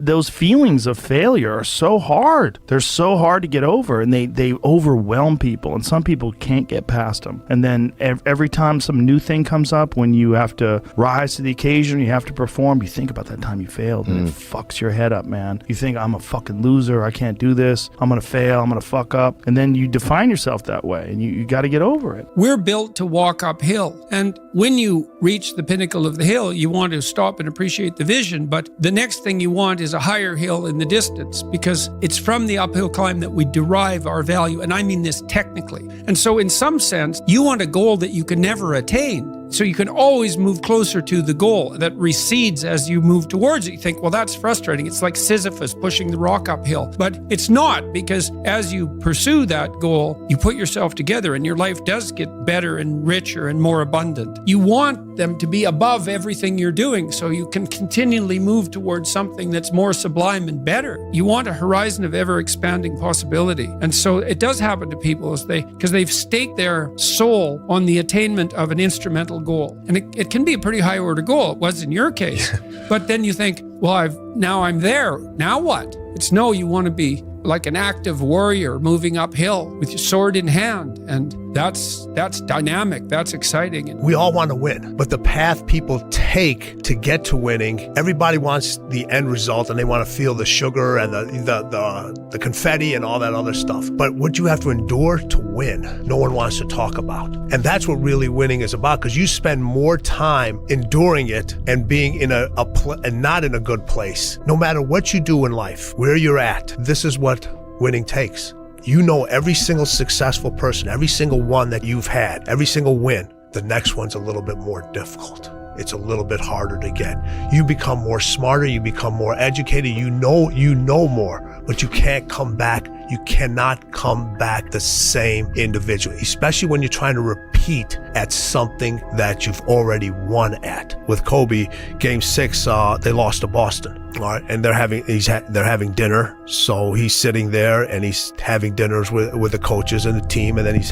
Those feelings of failure are so hard. They're so hard to get over, and they overwhelm people, and some people can't get past them. And then every time some new thing comes up, when you have to rise to the occasion, you have to perform, you think about that time you failed, and it fucks your head up, man. You think, I'm a fucking loser, I can't do this, I'm gonna fail, I'm gonna fuck up. And then you define yourself that way, and you gotta get over it. We're built to walk uphill. And when you reach the pinnacle of the hill, you want to stop and appreciate the vision. But the next thing you want is a higher hill in the distance, because it's from the uphill climb that we derive our value. And I mean this technically. And so in some sense, you want a goal that you can never attain. So you can always move closer to the goal that recedes as you move towards it. You think, well, that's frustrating. It's like Sisyphus pushing the rock uphill. But it's not, because as you pursue that goal, you put yourself together and your life does get better and richer and more abundant. You want them to be above everything you're doing so you can continually move towards something that's more sublime and better. You want a horizon of ever expanding possibility. And so it does happen to people because they've staked their soul on the attainment of an instrumental goal. And it can be a pretty high order goal. It was in your case. But then you think, well, now I'm there. Now what? It's no, you want to be like an active warrior moving uphill with your sword in hand. And that's dynamic. That's exciting. We all want to win, but the path people take to get to winning, everybody wants the end result, and they want to feel the sugar and the confetti and all that other stuff. But what you have to endure to win, no one wants to talk about. And that's what really winning is about, because you spend more time enduring it and being in and not in a good place. No matter what you do in life, where you're at, this is what winning takes. You know every single successful person, every single one that you've had, every single win, the next one's a little bit more difficult. It's a little bit harder to get. You become more smarter, you become more educated, you know more, but you can't come back. You cannot come back the same individual, especially when you're trying to repeat at something that you've already won at. With Kobe, Game 6, they lost to Boston. All right, and they're having dinner, so he's sitting there and he's having dinners with the coaches and the team, and then he's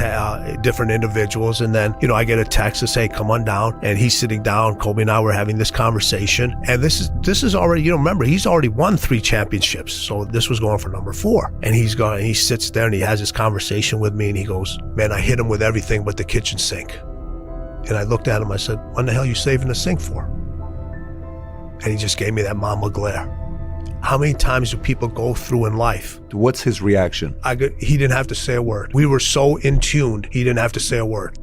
different individuals, and then I get a text to say come on down, and he's sitting down. Kobe and I were having this conversation, and this is already remember he's already won 3 championships, so this was going for number 4, and he sits there and he has this conversation with me, and he goes, man, I hit him with everything but the kitchen sink. And I looked at him, I said, what the hell are you saving the sink for? And he just gave me that mama glare. How many times do people go through in life? What's his reaction? He didn't have to say a word. We were so in tune, he didn't have to say a word.